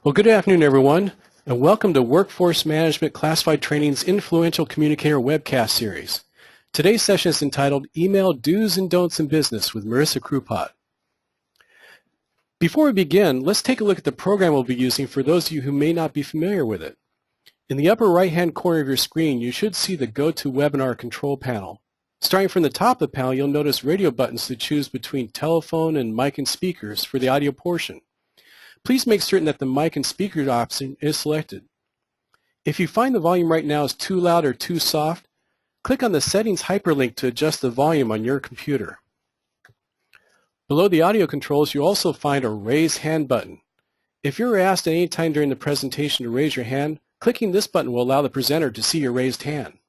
Well, good afternoon, everyone, and welcome to Workforce Management Classified Training's Influential Communicator webcast series. Today's session is entitled Email Do's and Don'ts in Business with Marissa Krupat. Before we begin, let's take a look at the program we'll be using for those of you who may not be familiar with it. In the upper right-hand corner of your screen, you should see the GoToWebinar control panel. Starting from the top of the panel, you'll notice radio buttons to choose between telephone and mic and speakers for the audio portion. Please make certain that the mic and speaker option is selected. If you find the volume right now is too loud or too soft, click on the settings hyperlink to adjust the volume on your computer. Below the audio controls, you'll also find a raise hand button. If you're asked at any time during the presentation to raise your hand, clicking this button will allow the presenter to see your raised hand.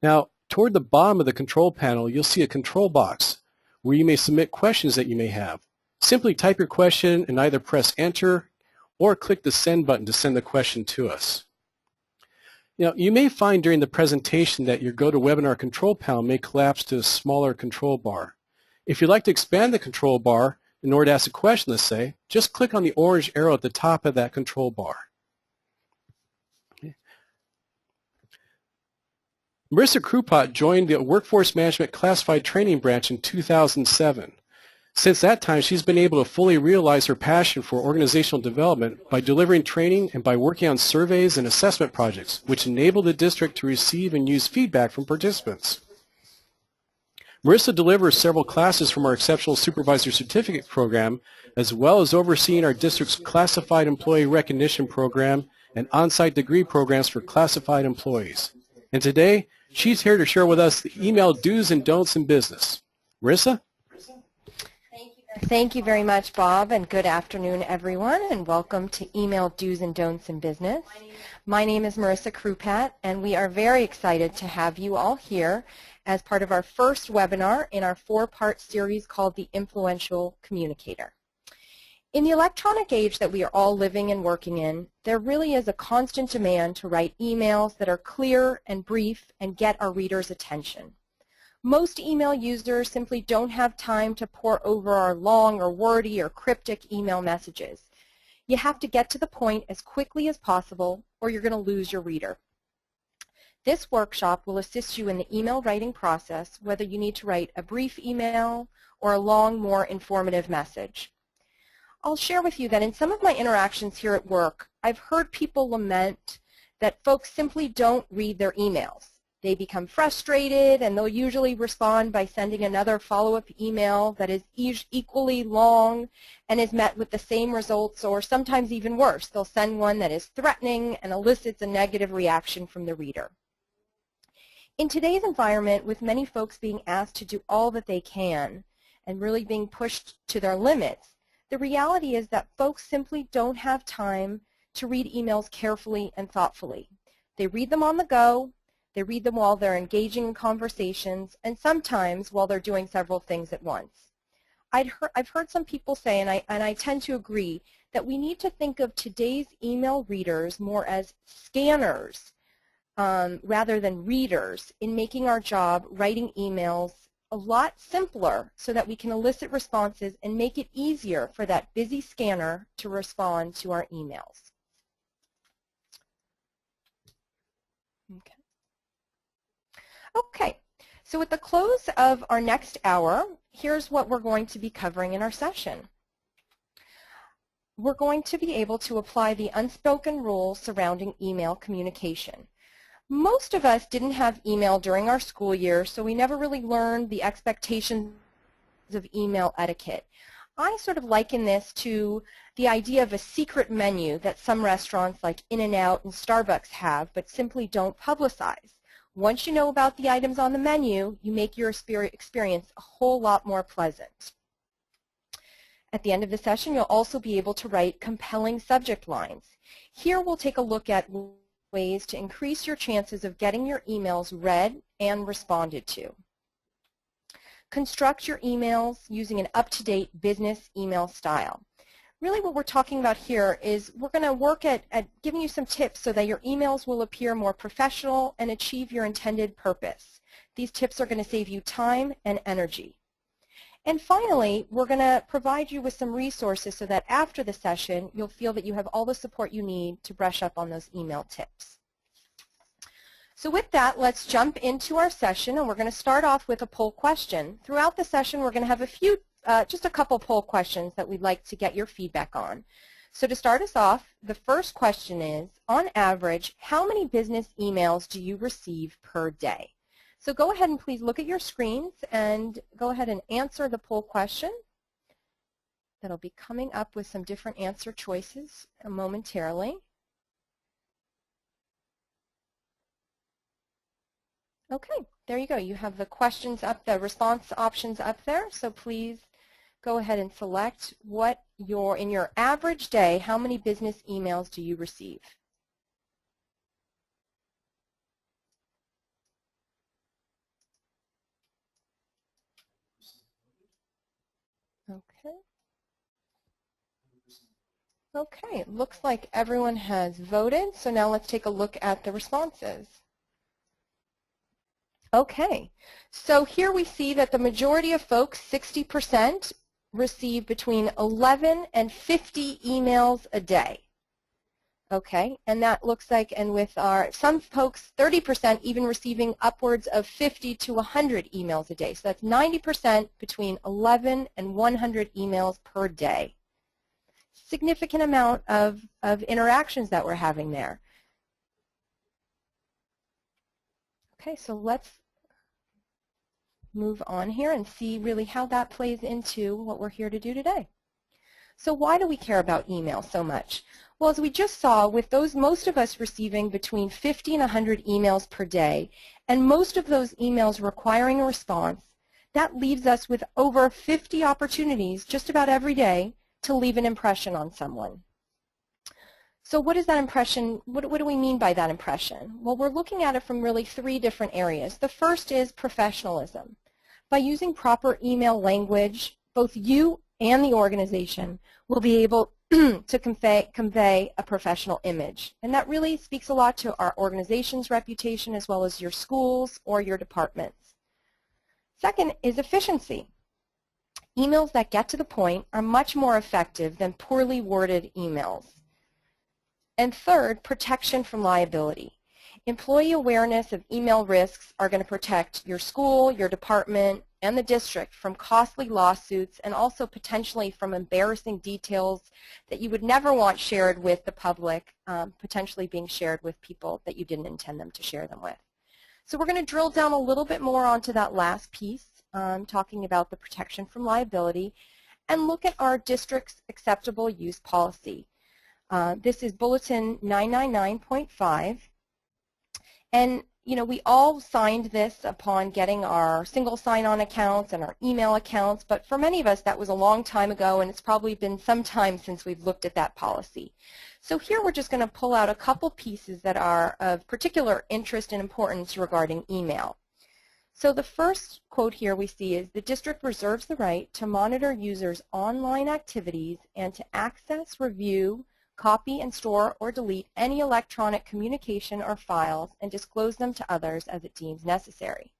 Now, toward the bottom of the control panel, you'll see a control box where you may submit questions that you may have. Simply type your question and either press enter or click the send button to send the question to us. You may find during the presentation that your GoToWebinar control panel may collapse to a smaller control bar. If you'd like to expand the control bar in order to ask a question, let's say, just click on the orange arrow at the top of that control bar. Marissa Krupat joined the Workforce Management Classified Training branch in 2007. Since that time, she's been able to fully realize her passion for organizational development by delivering training and by working on surveys and assessment projects, which enable the district to receive and use feedback from participants. Marissa delivers several classes from our Exceptional Supervisor Certificate program, as well as overseeing our district's Classified Employee Recognition program and on-site degree programs for classified employees. And today, she's here to share with us the email do's and don'ts in business. Marissa? Thank you very much, Bob, and good afternoon, everyone, and welcome to Email Do's and Don'ts in Business. My name is Marissa Krupat, and we are very excited to have you all here as part of our first webinar in our four-part series called The Influential Communicator. In the electronic age that we are all living and working in, there really is a constant demand to write emails that are clear and brief and get our readers' attention. Most email users simply don't have time to pore over our long or wordy or cryptic email messages. You have to get to the point as quickly as possible or you're going to lose your reader. This workshop will assist you in the email writing process, whether you need to write a brief email or a long, more informative message. I'll share with you that in some of my interactions here at work, I've heard people lament that folks simply don't read their emails. They become frustrated, and they'll usually respond by sending another follow-up email that is equally long and is met with the same results, or sometimes even worse. They'll send one that is threatening and elicits a negative reaction from the reader. In today's environment, with many folks being asked to do all that they can and really being pushed to their limits, the reality is that folks simply don't have time to read emails carefully and thoughtfully. They read them on the go. They read them while they're engaging in conversations, and sometimes while they're doing several things at once. I've heard some people say, and I tend to agree, that we need to think of today's email readers more as scanners rather than readers in making our job writing emails a lot simpler so that we can elicit responses and make it easier for that busy scanner to respond to our emails. Okay, so at the close of our next hour, here's what we're going to be covering in our session. We're going to be able to apply the unspoken rules surrounding email communication. Most of us didn't have email during our school year, so we never really learned the expectations of email etiquette. I sort of liken this to the idea of a secret menu that some restaurants like In-N-Out and Starbucks have, but simply don't publicize. Once you know about the items on the menu, you make your experience a whole lot more pleasant. At the end of the session, you'll also be able to write compelling subject lines. Here we'll take a look at ways to increase your chances of getting your emails read and responded to. Construct your emails using an up-to-date business email style. Really what we're talking about here is we're going to work at giving you some tips so that your emails will appear more professional and achieve your intended purpose. These tips are going to save you time and energy. And finally, we're going to provide you with some resources so that after the session, you'll feel that you have all the support you need to brush up on those email tips. So with that, let's jump into our session, and we're going to start off with a poll question. Throughout the session, we're going to have a few, just a couple poll questions that we'd like to get your feedback on. So to start us off, the first question is, on average, how many business emails do you receive per day? So go ahead and please look at your screens and go ahead and answer the poll question. That'll be coming up with some different answer choices momentarily. Okay, there you go. You have the questions up, the response options up there. So please go ahead and select what in your average day, how many business emails do you receive? Okay. Okay, it looks like everyone has voted, so now let's take a look at the responses. Okay, so here we see that the majority of folks, 60%, receive between 11 and 50 emails a day. Okay, and that looks like, and with some folks, 30% even receiving upwards of 50 to 100 emails a day. So that's 90% between 11 and 100 emails per day. Significant amount of interactions that we're having there. Okay, so let's move on here and see really how that plays into what we're here to do today. So why do we care about email so much? Well, as we just saw, with most of us receiving between 50 and 100 emails per day, and most of those emails requiring a response, that leaves us with over 50 opportunities just about every day to leave an impression on someone. So what is that impression? What do we mean by that impression? Well, we're looking at it from really three different areas. The first is professionalism. By using proper email language, both you and the organization will be able to convey a professional image. And that really speaks a lot to our organization's reputation as well as your schools or your departments. Second is efficiency. Emails that get to the point are much more effective than poorly worded emails. And third, protection from liability. Employee awareness of email risks are going to protect your school, your department, and the district from costly lawsuits and also potentially from embarrassing details that you would never want shared with the public, potentially being shared with people that you didn't intend them to share them with. So we're going to drill down a little bit more onto that last piece, talking about the protection from liability, and look at our district's acceptable use policy. This is Bulletin 999.5. And, you know, we all signed this upon getting our single sign-on accounts and our email accounts, but for many of us that was a long time ago, and it's probably been some time since we've looked at that policy. So here we're just going to pull out a couple pieces that are of particular interest and importance regarding email. So the first quote here we see is, the district reserves the right to monitor users' online activities and to access, review, copy and store or delete any electronic communication or files and disclose them to others as it deems necessary.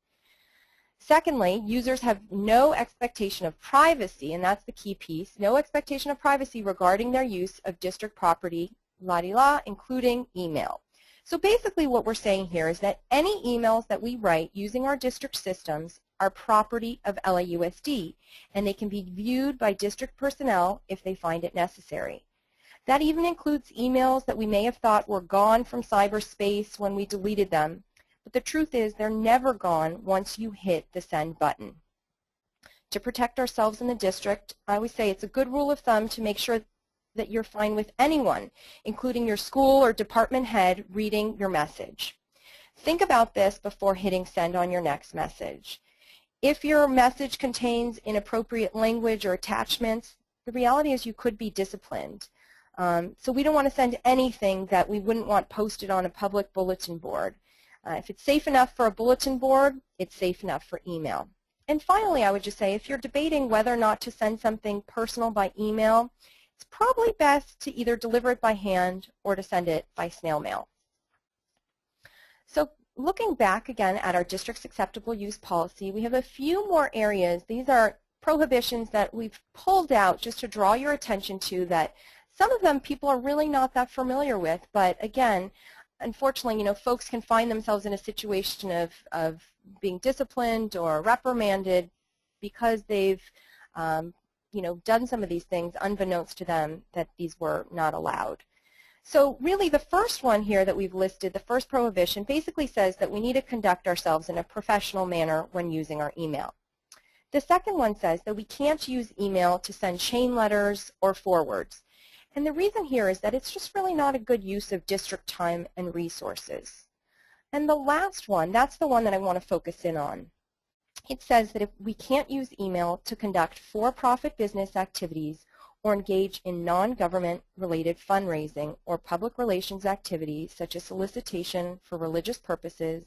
Secondly, users have no expectation of privacy, and that's the key piece, no expectation of privacy regarding their use of district property, la-di-la, including email. So basically what we're saying here is that any emails that we write using our district systems are property of LAUSD, and they can be viewed by district personnel if they find it necessary. That even includes emails that we may have thought were gone from cyberspace when we deleted them, but the truth is they're never gone once you hit the send button. To protect ourselves in the district, I always say it's a good rule of thumb to make sure that you're fine with anyone, including your school or department head, reading your message. Think about this before hitting send on your next message. If your message contains inappropriate language or attachments, the reality is you could be disciplined. So we don't want to send anything that we wouldn't want posted on a public bulletin board. If it's safe enough for a bulletin board, it's safe enough for email. And finally, I would just say if you're debating whether or not to send something personal by email, it's probably best to either deliver it by hand or to send it by snail mail. So looking back again at our district's acceptable use policy, we have a few more areas. These are prohibitions that we've pulled out just to draw your attention to that some of them people are really not that familiar with, but again, unfortunately, folks can find themselves in a situation of being disciplined or reprimanded because they've, done some of these things unbeknownst to them that these were not allowed. So really the first one here that we've listed, the first prohibition, basically says that we need to conduct ourselves in a professional manner when using our email. The second one says that we can't use email to send chain letters or forwards. And the reason here is that it's just really not a good use of district time and resources. And the last one, that's the one that I want to focus in on. It says that if we can't use email to conduct for-profit business activities or engage in non-government related fundraising or public relations activities such as solicitation for religious purposes,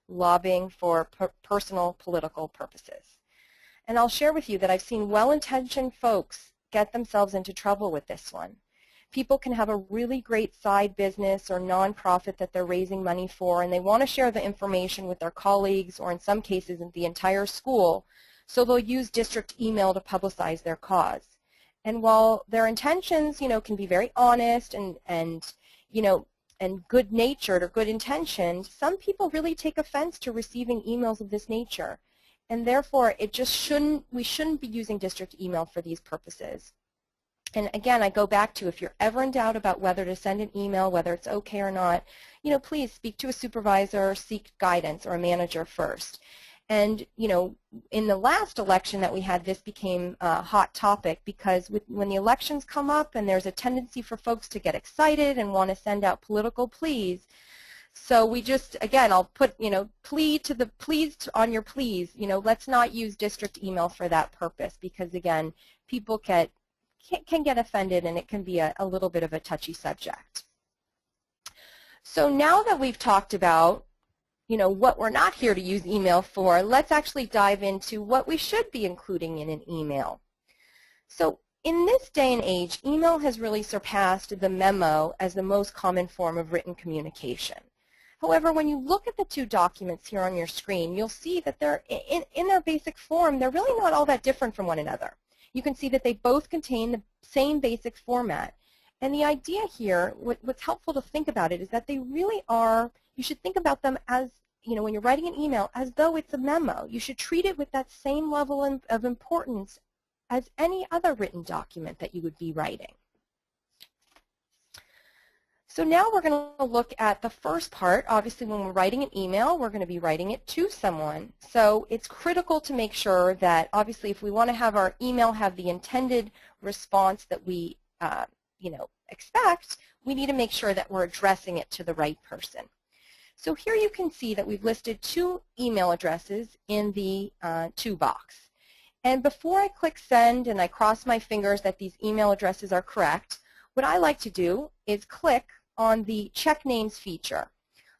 lobbying for personal political purposes. And I'll share with you that I've seen well-intentioned folks get themselves into trouble with this one. People can have a really great side business or nonprofit that they're raising money for, and they want to share the information with their colleagues or in some cases the entire school, so they'll use district email to publicize their cause. And while their intentions, can be very honest and good-natured or good-intentioned, some people really take offense to receiving emails of this nature. And therefore, we shouldn't be using district email for these purposes. And again, I go back to if you're ever in doubt about whether to send an email, whether it's okay or not, please speak to a supervisor, seek guidance, or a manager first. And, in the last election that we had, this became a hot topic because when the elections come up and there's a tendency for folks to get excited and want to send out political pleas, so we just, again, I'll put, pleas on your pleas, let's not use district email for that purpose because, again, people can get offended and it can be a little bit of a touchy subject. So now that we've talked about what we're not here to use email for, let's actually dive into what we should be including in an email. So in this day and age, email has really surpassed the memo as the most common form of written communication. However, when you look at the two documents here on your screen, you'll see that they're in their basic form, they're really not all that different from one another. You can see that they both contain the same basic format. And the idea here, what's helpful to think about it is that they really are, you should think about them as, when you're writing an email, as though it's a memo. You should treat it with that same level of importance as any other written document that you would be writing. So now we're going to look at the first part. Obviously, when we're writing an email, we're going to be writing it to someone. So it's critical to make sure that, obviously, if we want to have our email have the intended response that we, expect, we need to make sure that we're addressing it to the right person. So here you can see that we've listed two email addresses in the to box. And before I click send and I cross my fingers that these email addresses are correct, what I like to do is click on the check names feature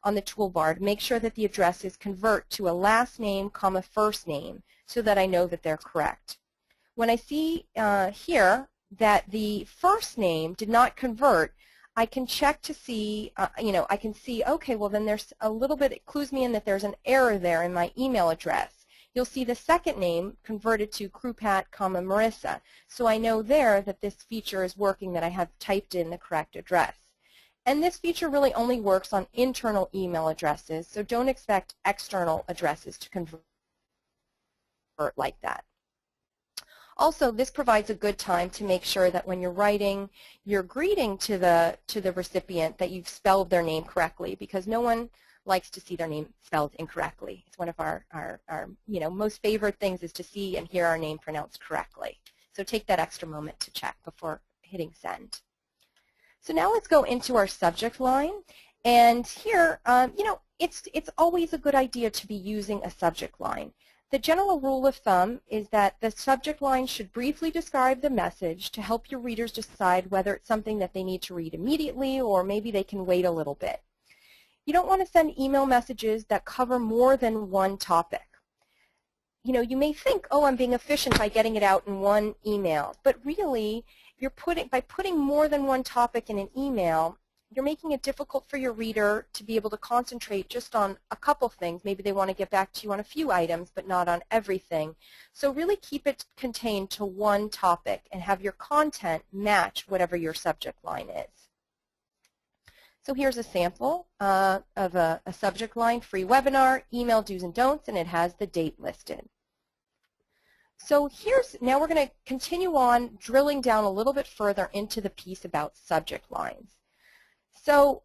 on the toolbar to make sure that the addresses convert to a last name, comma, first name so that I know that they're correct. When I see here that the first name did not convert, I can check to see, I can see, okay, well then there's a little bit, it clues me in that there's an error there in my email address. You'll see the second name converted to Krupat, Marissa. So I know there that this feature is working, that I have typed in the correct address. And this feature really only works on internal email addresses, so don't expect external addresses to convert like that. Also, this provides a good time to make sure that when you're writing your greeting to the recipient that you've spelled their name correctly, because no one likes to see their name spelled incorrectly. It's one of our most favorite things is to see and hear our name pronounced correctly. So take that extra moment to check before hitting send. So now let's go into our subject line. And here, it's always a good idea to be using a subject line. The general rule of thumb is that the subject line should briefly describe the message to help your readers decide whether it's something that they need to read immediately or maybe they can wait a little bit. You don't want to send email messages that cover more than one topic. You may think, oh, I'm being efficient by getting it out in one email, but really, by putting more than one topic in an email, you're making it difficult for your reader to be able to concentrate just on a couple things. Maybe they want to get back to you on a few items, but not on everything. So really keep it contained to one topic and have your content match whatever your subject line is. So here's a sample of a subject line, free webinar, email do's and don'ts, and it has the date listed. So now we're going to continue on drilling down a little bit further into the piece about subject lines. So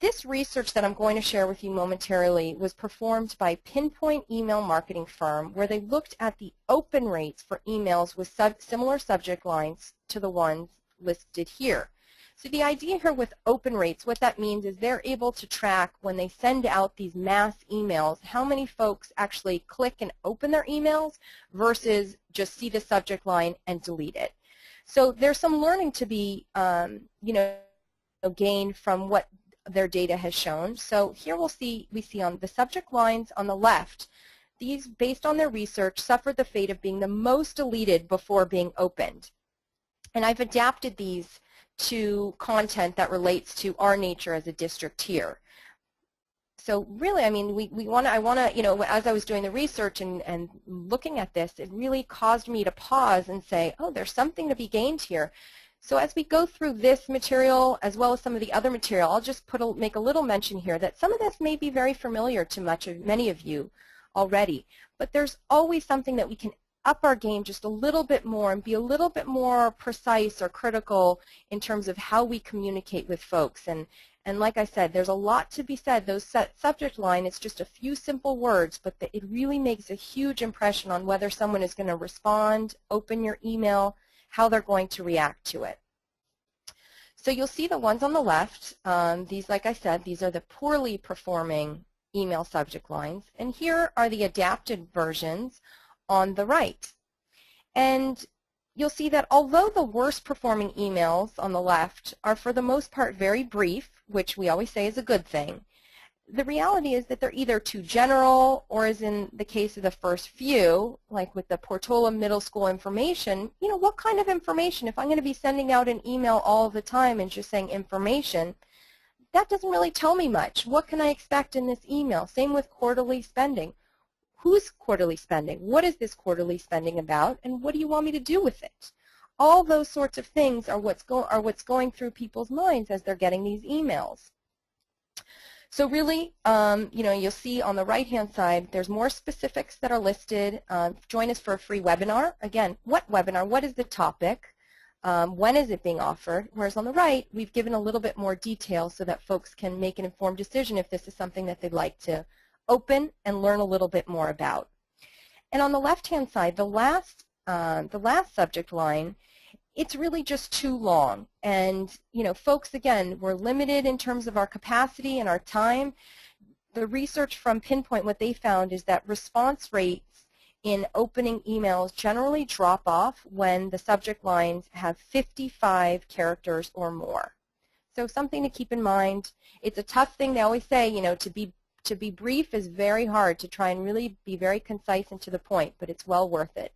this research that I'm going to share with you momentarily was performed by Pinpoint Email Marketing Firm, where they looked at the open rates for emails with similar subject lines to the ones listed here. So the idea here with open rates, what that means is they're able to track when they send out these mass emails, how many folks actually click and open their emails versus just see the subject line and delete it. So there's some learning to be, gained from what their data has shown. So here we see on the subject lines on the left, these, based on their research, suffered the fate of being the most deleted before being opened. And I've adapted these to content that relates to our nature as a district here. So really, I mean, I want to, as I was doing the research and looking at this, it really caused me to pause and say, oh, there's something to be gained here. So as we go through this material, as well as some of the other material, I'll just make a little mention here that some of this may be very familiar to many of you already, but there's always something that we can up our game just a little bit more and be a little bit more precise or critical in terms of how we communicate with folks. And like I said, there's a lot to be said. Those subject line, it's just a few simple words, but it really makes a huge impression on whether someone is going to respond, open your email, how they're going to react to it. So you'll see the ones on the left. These, like I said, these are the poorly performing email subject lines. And here are the adapted versions on the right. And you'll see that although the worst performing emails on the left are for the most part very brief, which we always say is a good thing, the reality is that they're either too general or, as in the case of the first few, like with the Portola Middle School information, what kind of information? If I'm going to be sending out an email all the time and just saying information, that doesn't really tell me much. What can I expect in this email? Same with quarterly spending. Who's quarterly spending? What is this quarterly spending about? And what do you want me to do with it? All those sorts of things are what's going through people's minds as they're getting these emails. So really, you'll see on the right-hand side, there's more specifics that are listed. Join us for a free webinar. Again, what webinar? What is the topic? When is it being offered? Whereas on the right, we've given a little bit more detail so that folks can make an informed decision if this is something that they'd like to open and learn a little bit more about. And on the left-hand side, the last subject line, it's really just too long. And folks, again, we're limited in terms of our capacity and our time. The research from Pinpoint, what they found is that response rates in opening emails generally drop off when the subject lines have 55 characters or more. So something to keep in mind. It's a tough thing. They always say, to be brief is very hard, to try and really be very concise and to the point, but it's well worth it.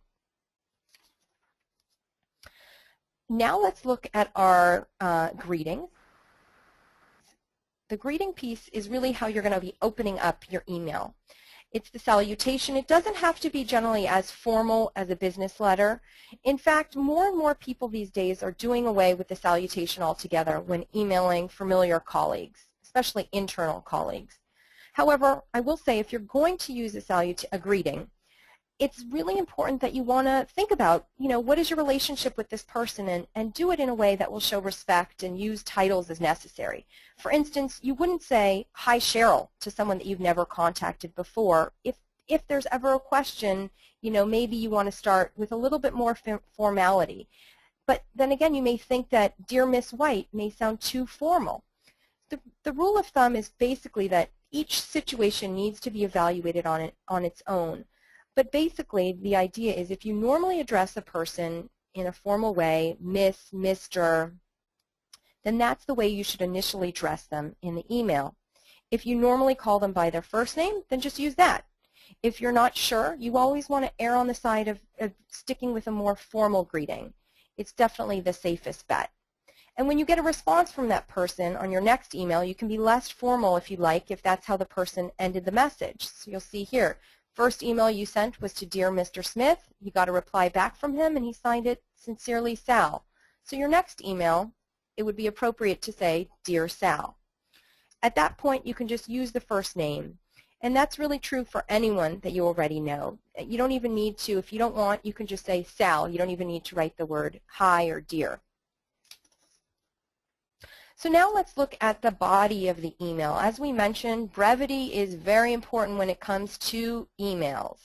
Now let's look at our greetings. The greeting piece is really how you're going to be opening up your email. It's the salutation. It doesn't have to be generally as formal as a business letter. In fact, more and more people these days are doing away with the salutation altogether when emailing familiar colleagues, especially internal colleagues. However, I will say if you're going to use a greeting, it's really important that you want to think about, what is your relationship with this person, and do it in a way that will show respect and use titles as necessary. For instance, you wouldn't say, "Hi, Cheryl," to someone that you've never contacted before. If there's ever a question, maybe you want to start with a little bit more formality. But then again, you may think that "Dear Miss White" may sound too formal. The rule of thumb is basically that each situation needs to be evaluated on its own. But basically, the idea is if you normally address a person in a formal way, Miss, Mr., then that's the way you should initially address them in the email. If you normally call them by their first name, then just use that. If you're not sure, you always want to err on the side of sticking with a more formal greeting. It's definitely the safest bet. And when you get a response from that person on your next email, you can be less formal if you like, if that's how the person ended the message. So you'll see here, first email you sent was to Dear Mr. Smith. You got a reply back from him, and he signed it, Sincerely, Sal. So your next email, it would be appropriate to say, Dear Sal. At that point, you can just use the first name. And that's really true for anyone that you already know. You don't even need to, if you don't want, you can just say Sal. You don't even need to write the word hi or dear. So now let's look at the body of the email. As we mentioned, brevity is very important when it comes to emails.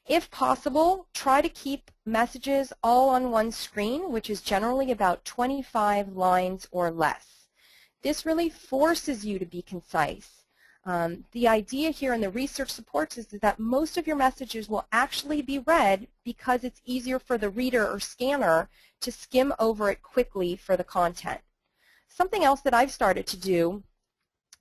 If possible, try to keep messages all on one screen, which is generally about 25 lines or less. This really forces you to be concise. The idea here, and the research supports this, is that most of your messages will actually be read because it's easier for the reader or scanner to skim over it quickly for the content. Something else that I've started to do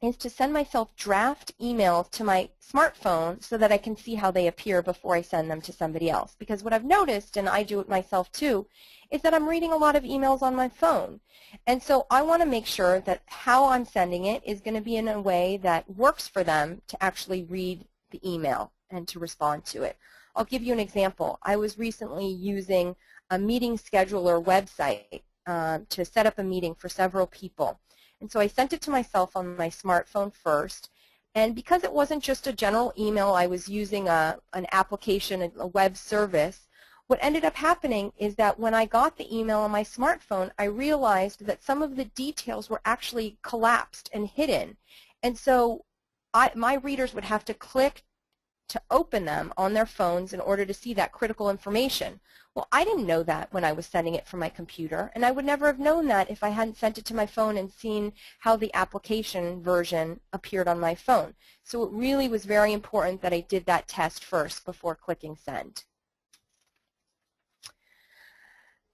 is to send myself draft emails to my smartphone so that I can see how they appear before I send them to somebody else. Because what I've noticed, and I do it myself too, is that I'm reading a lot of emails on my phone. And so I want to make sure that how I'm sending it is going to be in a way that works for them to actually read the email and to respond to it. I'll give you an example. I was recently using a meeting scheduler website to set up a meeting for several people. And so I sent it to myself on my smartphone first. And because it wasn't just a general email, I was using an application, a web service. What ended up happening is that when I got the email on my smartphone, I realized that some of the details were actually collapsed and hidden. And so my readers would have to click to open them on their phones in order to see that critical information. Well, I didn't know that when I was sending it from my computer, and I would never have known that if I hadn't sent it to my phone and seen how the application version appeared on my phone. So it really was very important that I did that test first before clicking send.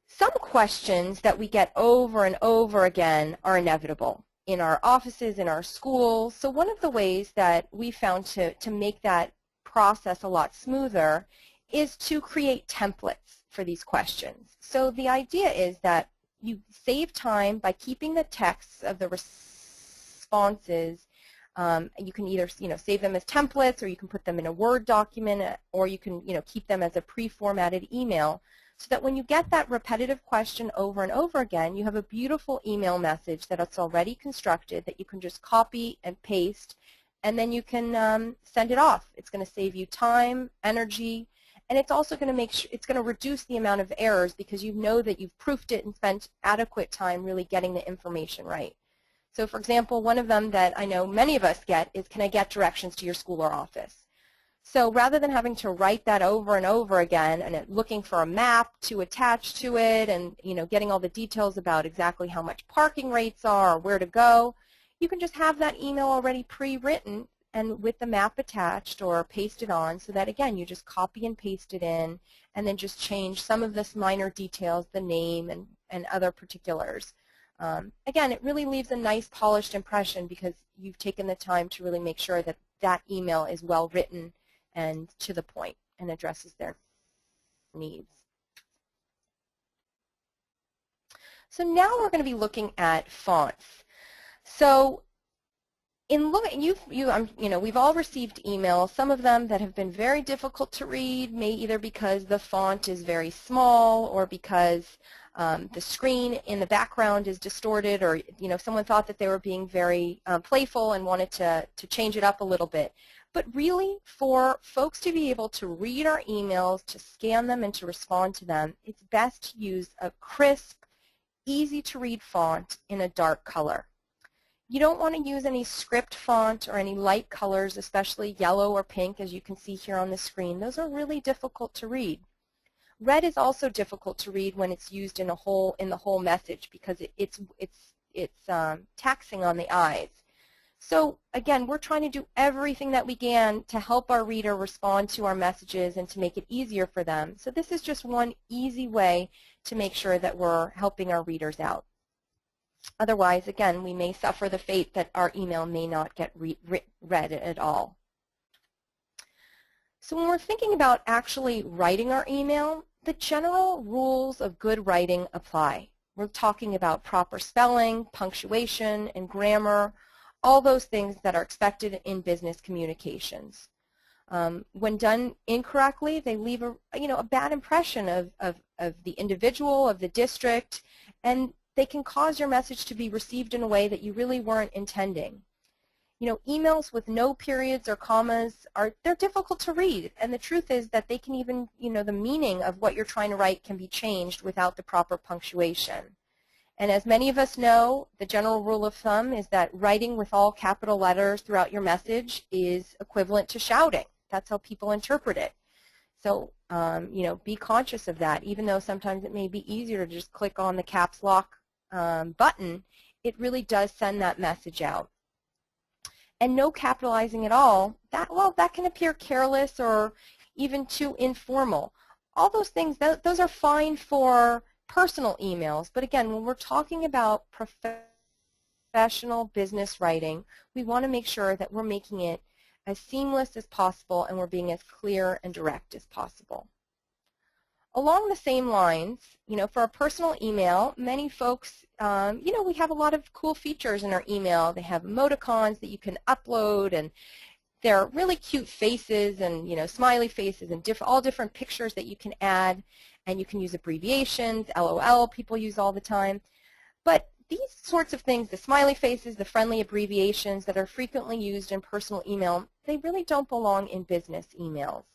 Some questions that we get over and over again are inevitable in our offices, in our schools. So one of the ways that we found to make that process a lot smoother is to create templates for these questions. So the idea is that you save time by keeping the texts of the responses. You can either save them as templates, or you can put them in a Word document, or you can keep them as a pre-formatted email, so that when you get that repetitive question over and over again, you have a beautiful email message that it's already constructed that you can just copy and paste, and then you can send it off. It's going to save you time, energy, and it's also going to make sure it's going to reduce the amount of errors because you know that you've proofed it and spent adequate time really getting the information right. So for example, one of them that I know many of us get is, can I get directions to your school or office? So rather than having to write that over and over again and looking for a map to attach to it and getting all the details about exactly how much parking rates are or where to go, you can just have that email already pre-written and with the map attached or pasted on, so that again you just copy and paste it in and then just change some of this minor details, the name and other particulars. Again, it really leaves a nice polished impression because you've taken the time to really make sure that that email is well written and to the point and addresses their needs. So now we're going to be looking at fonts. So in looking, we've all received emails, some of them that have been very difficult to read, either because the font is very small or because the screen in the background is distorted, or someone thought that they were being very playful and wanted to change it up a little bit. But really, for folks to be able to read our emails, to scan them, and to respond to them, it's best to use a crisp, easy-to-read font in a dark color. You don't want to use any script font or any light colors, especially yellow or pink, as you can see here on the screen. Those are really difficult to read. Red is also difficult to read when it's used in the whole message because it's taxing on the eyes. So again, we're trying to do everything that we can to help our reader respond to our messages and to make it easier for them. So this is just one easy way to make sure that we're helping our readers out. Otherwise, again, we may suffer the fate that our email may not get read at all. So when we're thinking about actually writing our email, the general rules of good writing apply. We're talking about proper spelling, punctuation, and grammar, all those things that are expected in business communications. When done incorrectly, they leave a bad impression of the individual, of the district, and they can cause your message to be received in a way that you really weren't intending. Emails with no periods or commas they're difficult to read, and the truth is that they can even, the meaning of what you're trying to write can be changed without the proper punctuation. And as many of us know, the general rule of thumb is that writing with all capital letters throughout your message is equivalent to shouting. That's how people interpret it. So, be conscious of that. Even though sometimes it may be easier to just click on the caps lock button, it really does send that message out. And no capitalizing at all, that can appear careless or even too informal. All those things, those are fine for personal emails. But again, when we're talking about professional business writing, we want to make sure that we're making it as seamless as possible and we're being as clear and direct as possible. Along the same lines, for a personal email, many folks, we have a lot of cool features in our email. They have emoticons that you can upload, and they're really cute faces and, smiley faces and all different pictures that you can add, and you can use abbreviations, LOL, people use all the time. But these sorts of things, the smiley faces, the friendly abbreviations that are frequently used in personal email, they really don't belong in business emails.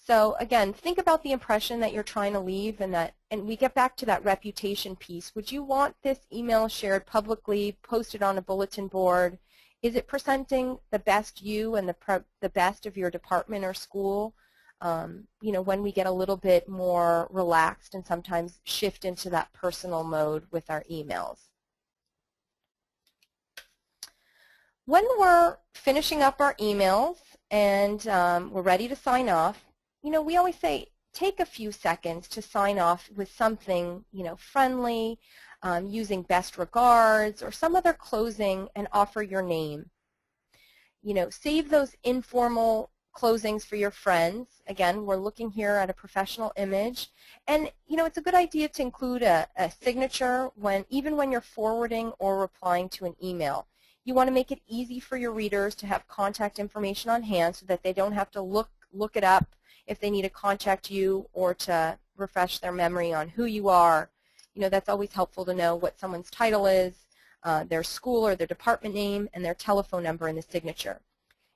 So again, think about the impression that you're trying to leave, and we get back to that reputation piece. Would you want this email shared publicly, posted on a bulletin board? Is it presenting the best you and the best of your department or school? When we get a little bit more relaxed and sometimes shift into that personal mode with our emails. When we're finishing up our emails and we're ready to sign off, we always say take a few seconds to sign off with something, friendly, using best regards or some other closing, and offer your name. Save those informal closings for your friends. Again, we're looking here at a professional image. And, it's a good idea to include a signature even when you're forwarding or replying to an email. You want to make it easy for your readers to have contact information on hand so that they don't have to look it up if they need to contact you or to refresh their memory on who you are. That's always helpful to know what someone's title is, their school or their department name, and their telephone number in the signature.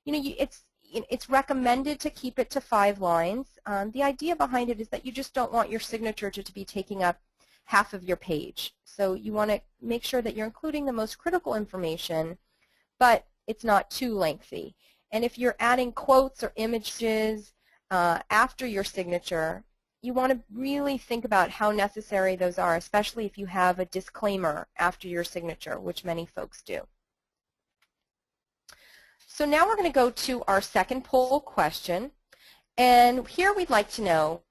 It's recommended to keep it to 5 lines. The idea behind it is that you just don't want your signature to be taking up half of your page. So you want to make sure that you're including the most critical information, but it's not too lengthy. And if you're adding quotes or images after your signature, you want to really think about how necessary those are, especially if you have a disclaimer after your signature, which many folks do. So now we're going to go to our second poll question, and here we'd like to know,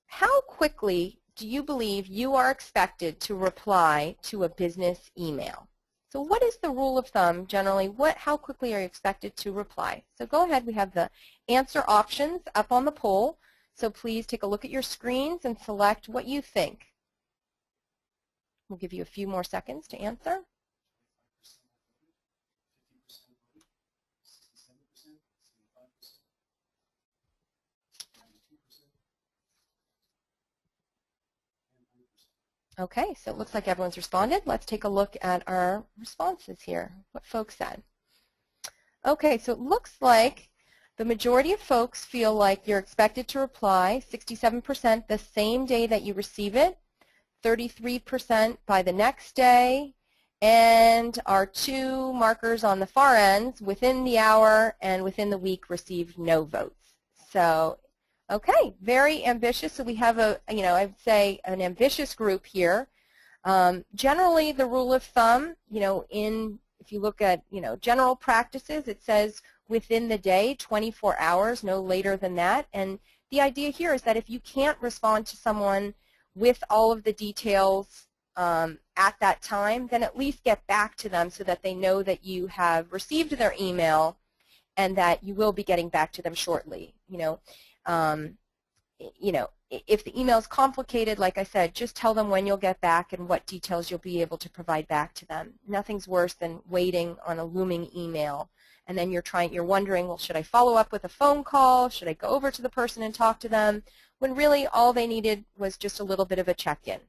how quickly do you believe you are expected to reply to a business email? So what is the rule of thumb generally? How quickly are you expected to reply? So go ahead, we have the answer options up on the poll, so please take a look at your screens and select what you think. We'll give you a few more seconds to answer. Okay, so it looks like everyone's responded. Let's take a look at our responses here, what folks said. Okay, so it looks like the majority of folks feel like you're expected to reply, 67% the same day that you receive it, 33% by the next day, and our 2 markers on the far ends, within the hour and within the week, received no votes. So, okay, very ambitious. So we have I would say an ambitious group here. Generally, the rule of thumb, if you look at, general practices, it says within the day, 24 hours, no later than that. And the idea here is that if you can't respond to someone with all of the details at that time, then at least get back to them so that they know that you have received their email and that you will be getting back to them shortly. if the email is complicated, like I said, just tell them when you'll get back and what details you'll be able to provide back to them. Nothing's worse than waiting on a looming email, and then you're wondering, well, should I follow up with a phone call? Should I go over to the person and talk to them? When really all they needed was just a little bit of a check-in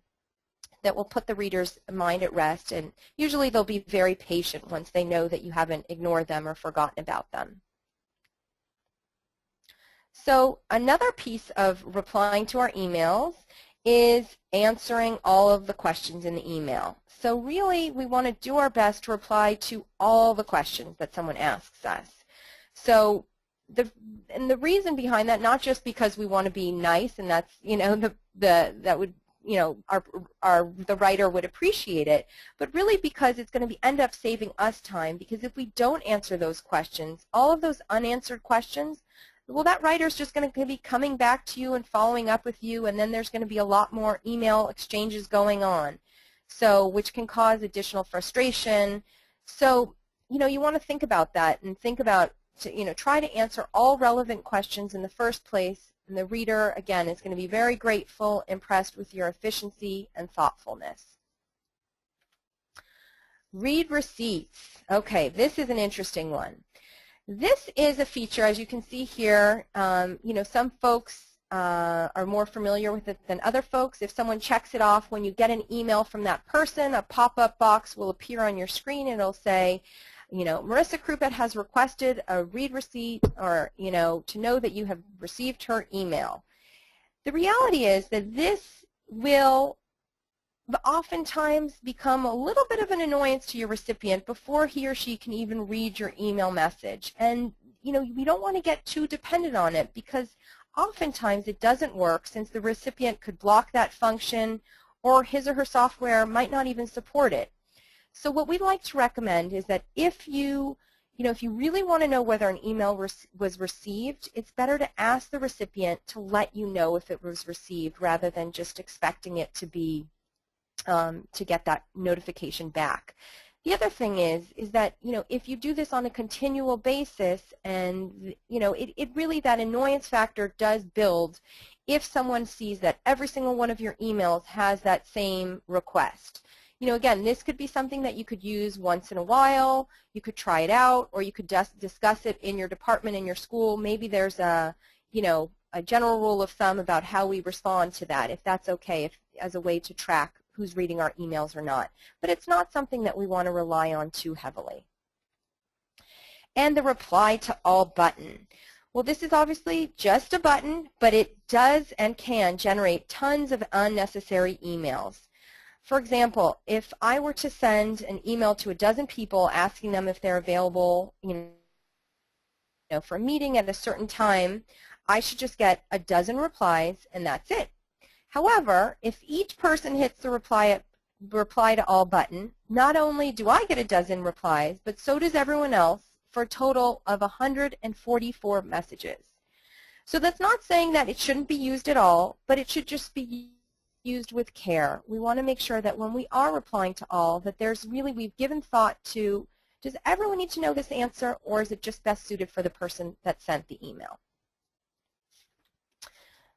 that will put the reader's mind at rest, and usually they'll be very patient once they know that you haven't ignored them or forgotten about them. So another piece of replying to our emails is answering all of the questions in the email. So really, we want to do our best to reply to all the questions that someone asks us. So the reason behind that, not just because we want to be nice, and that's, that would, the writer would appreciate it, but really because it's going to end up saving us time, because if we don't answer those questions, all of those unanswered questions, well, that writer's just going to be coming back to you and following up with you, and then there's going to be a lot more email exchanges going on, so which can cause additional frustration. So, you want to think about that and think about, try to answer all relevant questions in the first place, and the reader, again, is going to be very grateful, impressed with your efficiency and thoughtfulness. Read receipts. Okay, this is an interesting one. This is a feature, as you can see here, some folks are more familiar with it than other folks. If someone checks it off, when you get an email from that person, a pop-up box will appear on your screen, and it'll say, Marissa Krupat has requested a read receipt, or, to know that you have received her email. The reality is that this will oftentimes become a little bit of an annoyance to your recipient before he or she can even read your email message. And, we don't want to get too dependent on it, because oftentimes it doesn't work, since the recipient could block that function, or his or her software might not even support it. So what we'd like to recommend is that if you really want to know whether an email was received, it's better to ask the recipient to let you know if it was received, rather than just expecting it to be to get that notification back. The other thing is that, if you do this on a continual basis, and, it really, that annoyance factor does build if someone sees that every single one of your emails has that same request. Again, this could be something that you could use once in a while. You could try it out, or you could just discuss it in your department, in your school. Maybe there's a general rule of thumb about how we respond to that, if that's okay, as a way to track who's reading our emails or not. But it's not something that we want to rely on too heavily. And the reply to all button. Well, this is obviously just a button, but it does and can generate tons of unnecessary emails. For example, if I were to send an email to a dozen people asking them if they're available, for a meeting at a certain time, I should just get a dozen replies, and that's it. However, if each person hits the reply to all button, not only do I get a dozen replies, but so does everyone else, for a total of 144 messages. So that's not saying that it shouldn't be used at all, but it should just be used with care. We want to make sure that when we are replying to all, that we've given thought to, does everyone need to know this answer, or is it just best suited for the person that sent the email?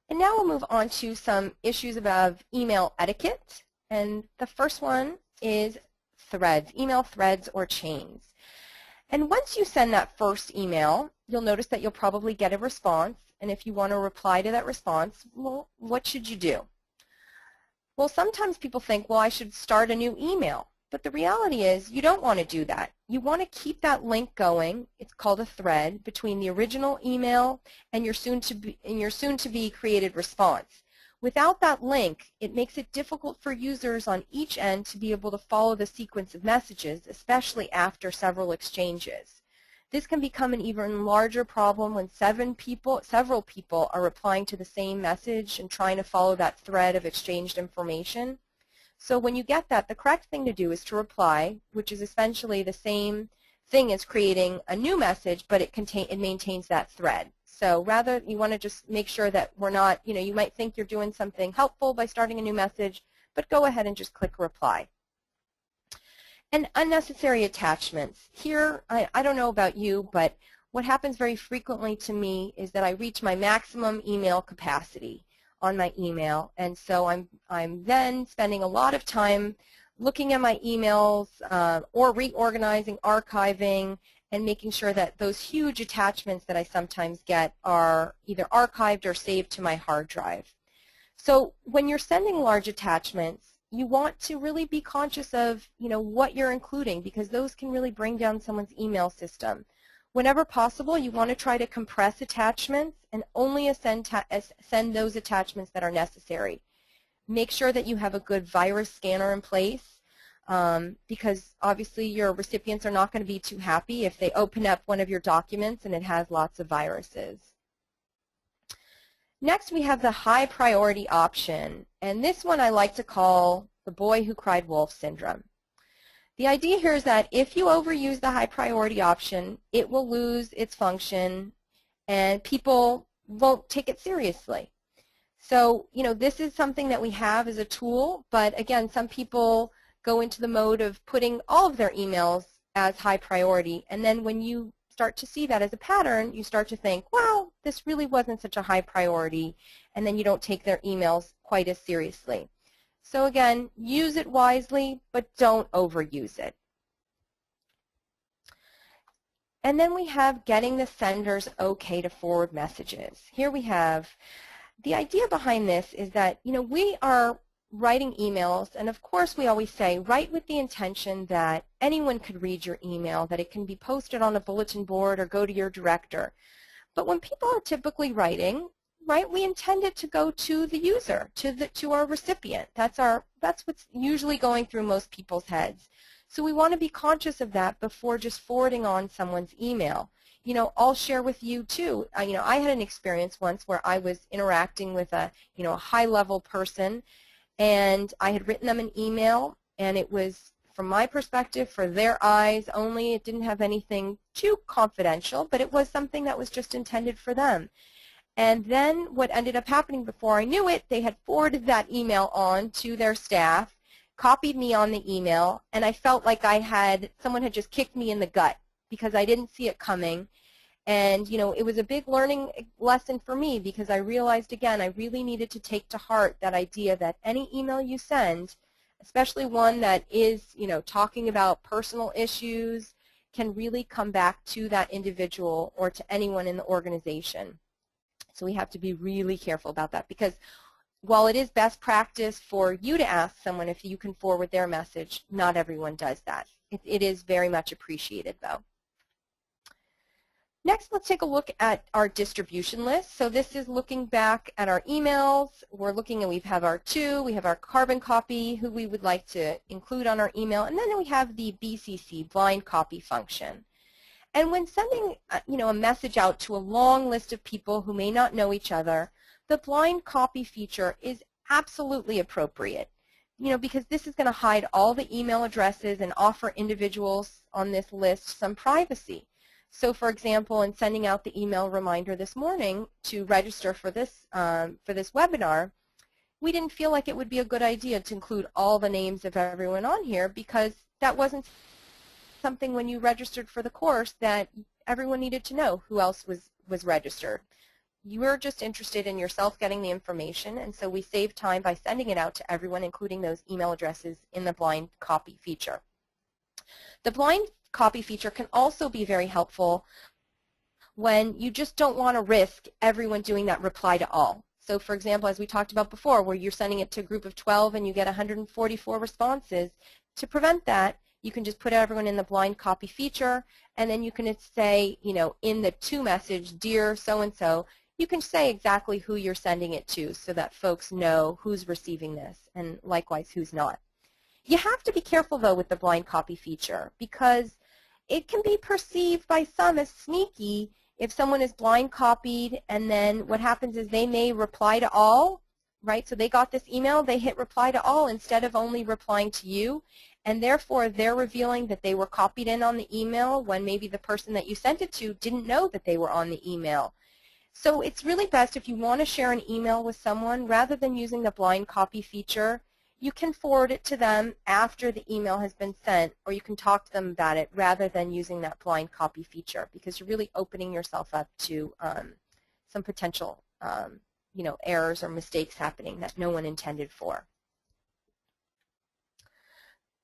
And now we'll move on to some issues about email etiquette. And the first one is threads, email threads or chains. And once you send that first email, you'll notice that you'll probably get a response. And if you want to reply to that response, well, what should you do? Well, sometimes people think, well, I should start a new email. But the reality is you don't want to do that. You want to keep that link going. It's called a thread between the original email and your soon-to-be created response. Without that link, it makes it difficult for users on each end to be able to follow the sequence of messages, especially after several exchanges. This can become an even larger problem when several people are replying to the same message and trying to follow that thread of exchanged information. So when you get that, the correct thing to do is to reply, which is essentially the same thing as creating a new message, but it maintains that thread. So rather, you want to just make sure that we're not, you might think you're doing something helpful by starting a new message, but go ahead and just click reply. And unnecessary attachments. Here, I don't know about you, but what happens very frequently to me is that I reach my maximum email capacity. on my email, and so I'm then spending a lot of time looking at my emails or reorganizing, archiving, and making sure that those huge attachments that I sometimes get are either archived or saved to my hard drive. So when you're sending large attachments, you want to really be conscious of, what you're including, because those can really bring down someone's email system. Whenever possible, you want to try to compress attachments and only send those attachments that are necessary. Make sure that you have a good virus scanner in place, because obviously your recipients are not going to be too happy if they open up one of your documents and it has lots of viruses. Next, we have the high priority option, and this one I like to call the boy who cried wolf syndrome. The idea here is that if you overuse the high priority option, it will lose its function and people won't take it seriously. So, this is something that we have as a tool, but again, some people go into the mode of putting all of their emails as high priority, and then when you start to see that as a pattern, you start to think, well, this really wasn't such a high priority, and then you don't take their emails quite as seriously. So again, use it wisely, but don't overuse it. And then we have getting the senders okay to forward messages. Here we have, the idea behind this is that, we are writing emails, and of course we always say, write with the intention that anyone could read your email, that it can be posted on a bulletin board or go to your director. But when people are typically writing, right, we intend it to go to the user, to our recipient. That's what's usually going through most people's heads. So we want to be conscious of that before just forwarding on someone's email. I'll share with you too. I had an experience once where I was interacting with a high-level person, and I had written them an email, and it was, from my perspective, for their eyes only. It didn't have anything too confidential, but it was something that was just intended for them. And then what ended up happening, before I knew it, they had forwarded that email on to their staff, copied me on the email, and I felt like someone had just kicked me in the gut because I didn't see it coming. And, it was a big learning lesson for me, because I realized, again, I really needed to take to heart that idea that any email you send, especially one that is, talking about personal issues, can really come back to that individual or to anyone in the organization. So we have to be really careful about that, because while it is best practice for you to ask someone if you can forward their message, not everyone does that. It is very much appreciated, though. Next, let's take a look at our distribution list. So this is looking back at our emails. We're looking and we have our we have our carbon copy, who we would like to include on our email, and then we have the BCC, blind copy function. And when sending a message out to a long list of people who may not know each other, the blind copy feature is absolutely appropriate, because this is going to hide all the email addresses and offer individuals on this list some privacy. So, for example, in sending out the email reminder this morning to register for this webinar, we didn't feel like it would be a good idea to include all the names of everyone on here, because that wasn't something, when you registered for the course, that everyone needed to know who else was registered. You were just interested in yourself getting the information, and so we saved time by sending it out to everyone, including those email addresses in the blind copy feature. The blind copy feature can also be very helpful when you just don't want to risk everyone doing that reply to all. So, for example, as we talked about before, where you're sending it to a group of 12 and you get 144 responses, to prevent that, you can just put everyone in the blind copy feature, and then you can say, in the to message, dear so-and-so, you can say exactly who you're sending it to so that folks know who's receiving this, and likewise who's not. You have to be careful, though, with the blind copy feature, because it can be perceived by some as sneaky if someone is blind copied, and then what happens is they may reply to all, right? So they got this email, they hit reply to all instead of only replying to you, and therefore they're revealing that they were copied in on the email when maybe the person that you sent it to didn't know that they were on the email. So it's really best, if you want to share an email with someone, rather than using the blind copy feature, you can forward it to them after the email has been sent, or you can talk to them about it rather than using that blind copy feature, because you're really opening yourself up to some potential errors or mistakes happening that no one intended for.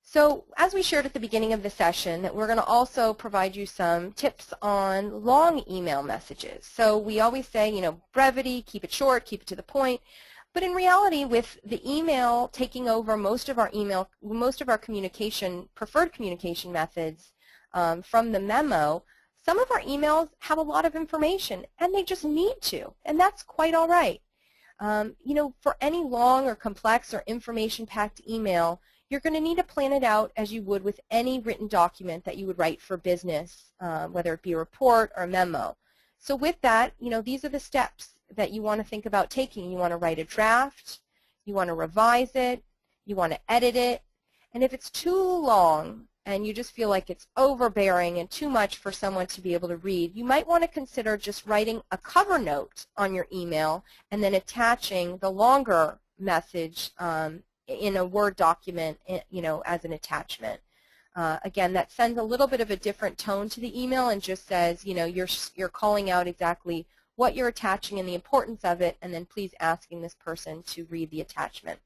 So as we shared at the beginning of the session, that we're going to also provide you some tips on long email messages. So we always say, brevity, keep it short, keep it to the point. But in reality, with the email taking over most of our preferred communication methods from the memo, some of our emails have a lot of information, and they just need to, and that's quite all right. For any long or complex or information-packed email, you're going to need to plan it out as you would with any written document that you would write for business, whether it be a report or a memo. So with that, these are the steps that you want to think about taking. You want to write a draft, you want to revise it, you want to edit it, and if it's too long and you just feel like it's overbearing and too much for someone to be able to read, you might want to consider just writing a cover note on your email and then attaching the longer message in a Word document, as an attachment. Again, that sends a little bit of a different tone to the email and just says, you're calling out exactly what you're attaching and the importance of it, and then please asking this person to read the attachment.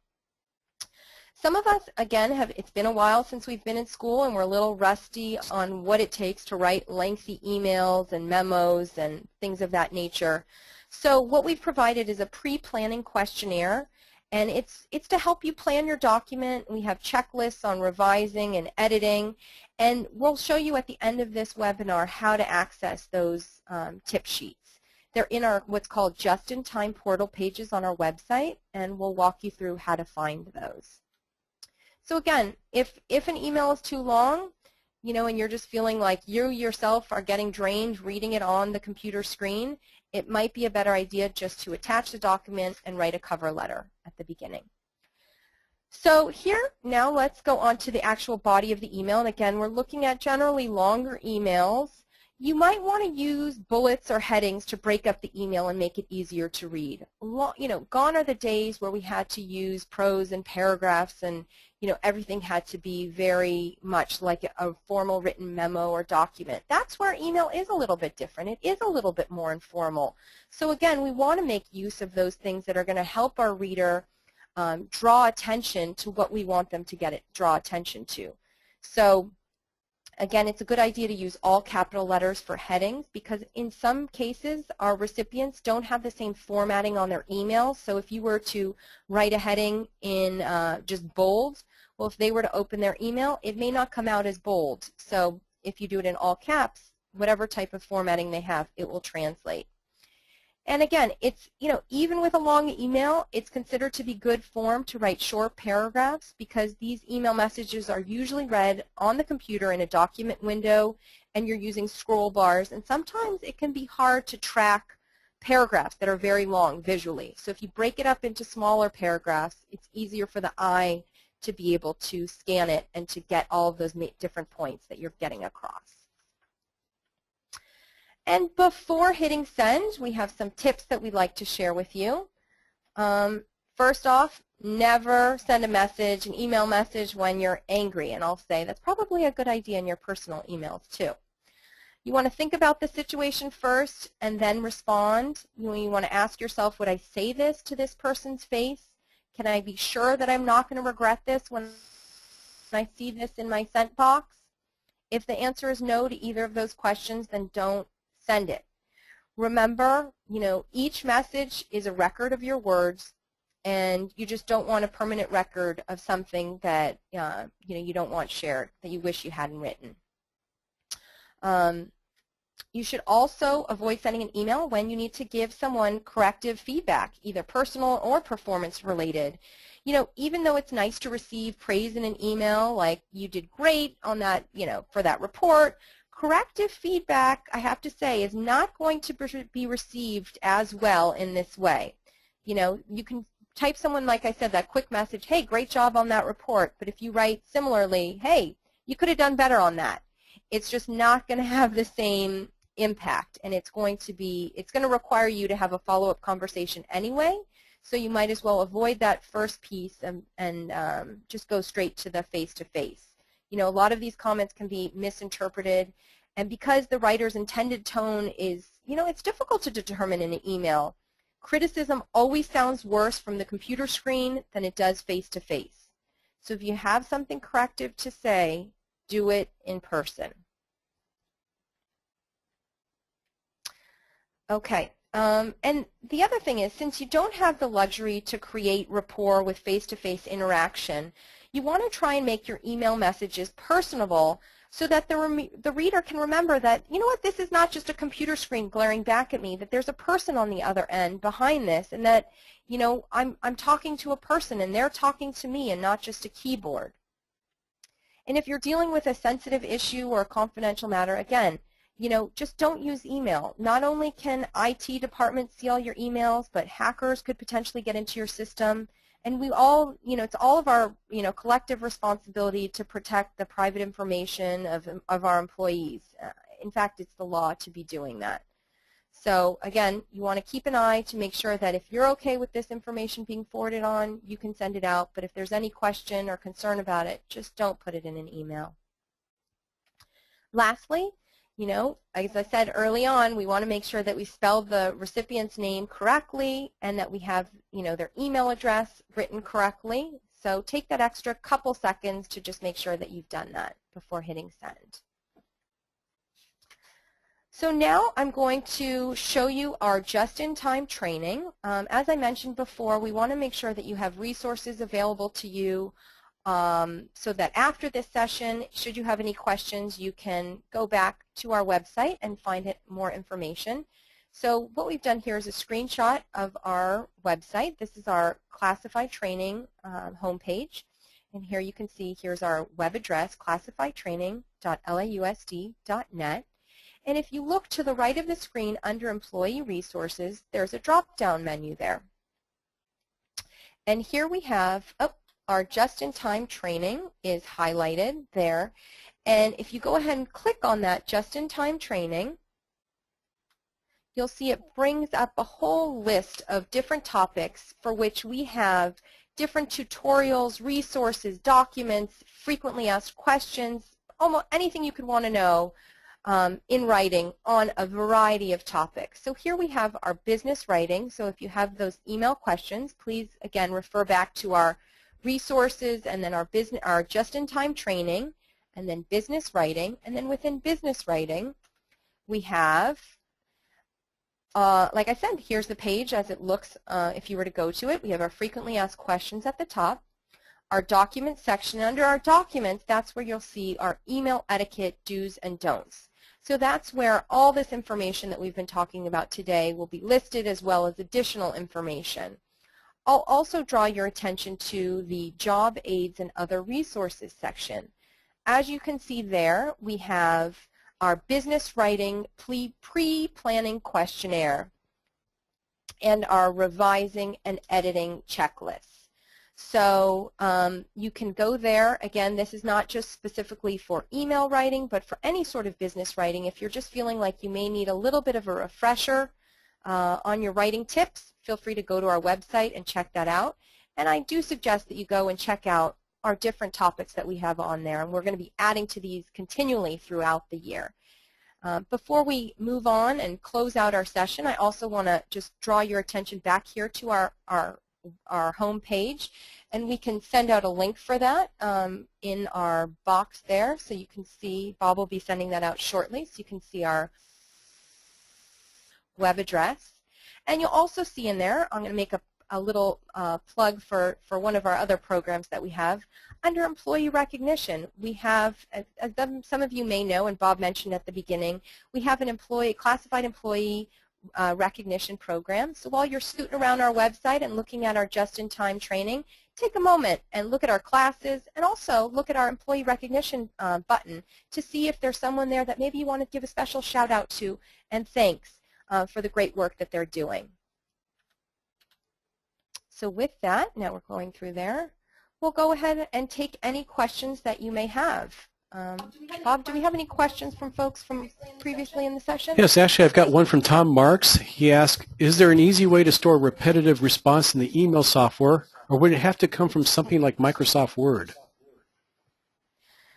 Some of us, again, it's been a while since we've been in school, and we're a little rusty on what it takes to write lengthy emails and memos and things of that nature. So what we've provided is a pre-planning questionnaire, and it's to help you plan your document. We have checklists on revising and editing, and we'll show you at the end of this webinar how to access those tip sheets. They're in our what's called just-in-time portal pages on our website, and we'll walk you through how to find those. So again, if an email is too long, and you're just feeling like you yourself are getting drained reading it on the computer screen, it might be a better idea just to attach the document and write a cover letter at the beginning. So here, now let's go on to the actual body of the email. And again, we're looking at generally longer emails. You might want to use bullets or headings to break up the email and make it easier to read. Gone are the days where we had to use prose and paragraphs and everything had to be very much like a formal written memo or document. That's where email is a little bit different. It is a little bit more informal. So again, we want to make use of those things that are going to help our reader draw attention to what we want them to draw attention to. So again, it's a good idea to use all capital letters for headings because in some cases our recipients don't have the same formatting on their emails. So if you were to write a heading in just bold, well, if they were to open their email, it may not come out as bold. So if you do it in all caps, whatever type of formatting they have, it will translate. And again, it's, even with a long email, it's considered to be good form to write short paragraphs because these email messages are usually read on the computer in a document window and you're using scroll bars, and sometimes it can be hard to track paragraphs that are very long visually. So if you break it up into smaller paragraphs, it's easier for the eye to be able to scan it and to get all of those different points that you're getting across. And before hitting send, we have some tips that we'd like to share with you. First off, never send an email message when you're angry. And I'll say that's probably a good idea in your personal emails too. You want to think about the situation first and then respond. You want to ask yourself, would I say this to this person's face? Can I be sure that I'm not going to regret this when I see this in my sent box? If the answer is no to either of those questions, then don't send it. Remember, each message is a record of your words, and you just don't want a permanent record of something that you don't want shared, that you wish you hadn't written. You should also avoid sending an email when you need to give someone corrective feedback, either personal or performance related. Even though it's nice to receive praise in an email, like you did great on that, for that report, corrective feedback, I have to say, is not going to be received as well in this way. You can type someone, like I said, that quick message, hey, great job on that report, but if you write similarly, hey, you could have done better on that, it's just not going to have the same impact, and it's going to require you to have a follow-up conversation anyway, so you might as well avoid that first piece and just go straight to the face-to-face. A lot of these comments can be misinterpreted, and because the writer's intended tone is, it's difficult to determine in an email. Criticism always sounds worse from the computer screen than it does face-to-face. So if you have something corrective to say, do it in person. Okay. And the other thing is, since you don't have the luxury to create rapport with face-to-face interaction, you want to try and make your email messages personable so that the reader can remember that, you know what, this is not just a computer screen glaring back at me, that there's a person on the other end behind this, and that, you know, I'm talking to a person and they're talking to me and not just a keyboard. And if you're dealing with a sensitive issue or a confidential matter, again, you know, just don't use email. Not only can IT departments see all your emails, but hackers could potentially get into your system. And we all, you know, it's all of our, you know, collective responsibility to protect the private information of our employees. In fact, it's the law to be doing that. So again, you want to keep an eye to make sure that if you're okay with this information being forwarded on, you can send it out. But if there's any question or concern about it, just don't put it in an email. Lastly, you know, as I said early on, we want to make sure that we spell the recipient's name correctly and that we have, you know, their email address written correctly. So take that extra couple seconds to just make sure that you've done that before hitting send. So now I'm going to show you our just-in-time training. As I mentioned before, we want to make sure that you have resources available to you so that after this session, should you have any questions, you can go back to our website and find more information. So what we've done here is a screenshot of our website. This is our classified training homepage. And here you can see here's our web address, classifiedtraining.lausd.net. And if you look to the right of the screen under Employee Resources, there's a drop-down menu there. And here we have, our just-in-time training is highlighted there. And if you go ahead and click on that just-in-time training, you'll see it brings up a whole list of different topics for which we have different tutorials, resources, documents, frequently asked questions, almost anything you could want to know in writing on a variety of topics. So here we have our business writing. So if you have those email questions, please again refer back to our resources and then our just-in-time training and then business writing. And then within business writing, we have, like I said, here's the page as it looks if you were to go to it. We have our frequently asked questions at the top. Our documents section. Under our documents, that's where you'll see our email etiquette do's and don'ts. So that's where all this information that we've been talking about today will be listed, as well as additional information. I'll also draw your attention to the job aids and other resources section. As you can see there, we have our business writing pre-planning questionnaire and our revising and editing checklist. So you can go there. Again, this is not just specifically for email writing, but for any sort of business writing. If you're just feeling like you may need a little bit of a refresher on your writing tips, feel free to go to our website and check that out. And I do suggest that you go and check out our different topics that we have on there. And we're going to be adding to these continually throughout the year. Before we move on and close out our session, I also want to just draw your attention back here to our home page, and we can send out a link for that in our box there, so you can see. Bob will be sending that out shortly, so you can see our web address. And you'll also see in there, I'm going to make a little plug for one of our other programs that we have. Under employee recognition, we have, as some of you may know, and Bob mentioned at the beginning, we have an classified employee recognition program. So while you're scooting around our website and looking at our just-in-time training, take a moment and look at our classes and also look at our employee recognition button to see if there's someone there that maybe you want to give a special shout out to and thanks for the great work that they're doing. So with that, now we're going through there, we'll go ahead and take any questions that you may have. Bob, do we have any questions from folks from previously in the session? Yes, actually I've got one from Tom Marks. He asked, is there an easy way to store repetitive response in the email software, or would it have to come from something like Microsoft Word?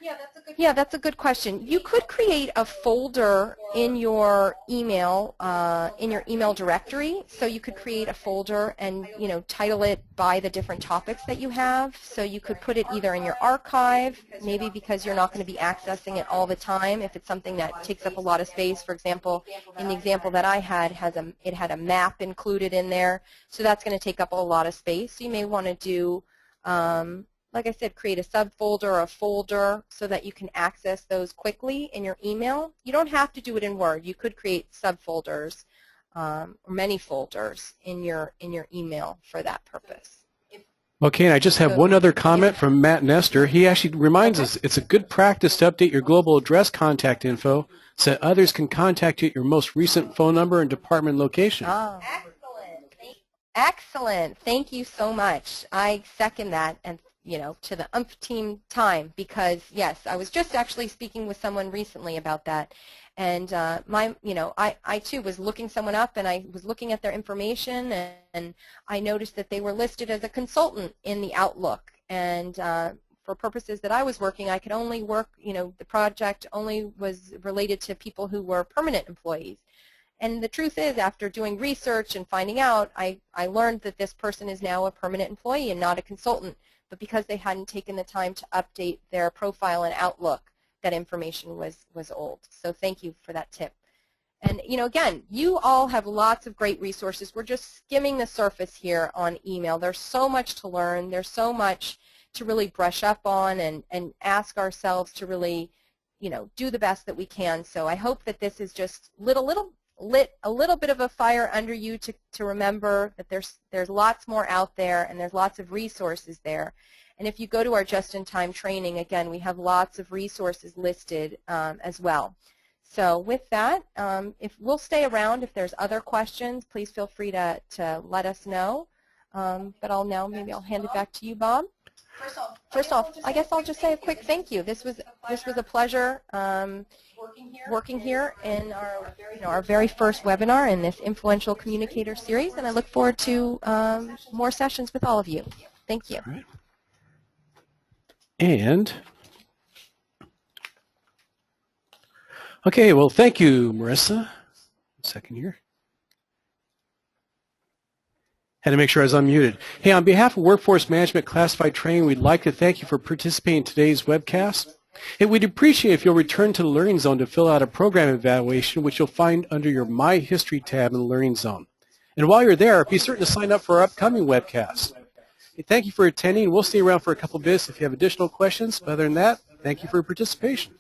Yeah, that's a Yeah, that's a good question. You could create a folder in your email directory. So you could create a folder and, title it by the different topics that you have. So you could put it either in your archive, maybe because you're not going to be accessing it all the time. If it's something that takes up a lot of space, for example, in the example that I had, it had a map included in there. So that's going to take up a lot of space. So you may want to do like I said, create a subfolder or a folder so that you can access those quickly in your email. You don't have to do it in Word. You could create subfolders or many folders in your email for that purpose. Okay, and I just have one other comment from Matt Nestor. He actually reminds us it's a good practice to update your global address contact info so that others can contact you at your most recent phone number and department location. Oh. Excellent. Thank you so much. I second that, and to the umpteenth time, because yes, I was just actually speaking with someone recently about that, and I too was looking someone up, and I was looking at their information, and I noticed that they were listed as a consultant in the Outlook, and for purposes that I was working, I could only work, the project only was related to people who were permanent employees. And the truth is, after doing research and finding out, I learned that this person is now a permanent employee and not a consultant. But because they hadn't taken the time to update their profile in Outlook, that information was old. So thank you for that tip. And again, you all have lots of great resources. We're just skimming the surface here on email. There's so much to learn. There's so much to really brush up on and ask ourselves to really, do the best that we can. So I hope that this is just lit a little bit of a fire under you to remember that there's lots more out there, and there's lots of resources there. And if you go to our just-in-time training, again, we have lots of resources listed as well. So with that, if we'll stay around, if there's other questions, please feel free to let us know. But maybe I'll hand it back to you, Bob. First off, I guess I'll just say a quick thank you. This was a pleasure working here in our very first webinar in this Influential Communicator series, and I look forward to more sessions with all of you. Thank you. All right. And okay, well, thank you, Marissa. A second here. Had to make sure I was unmuted. Hey, on behalf of Workforce Management Classified Training, we'd like to thank you for participating in today's webcast. And we'd appreciate if you'll return to the Learning Zone to fill out a program evaluation, which you'll find under your My History tab in the Learning Zone. And while you're there, be certain to sign up for our upcoming webcasts. Hey, thank you for attending. We'll stay around for a couple of minutes if you have additional questions. But other than that, thank you for your participation.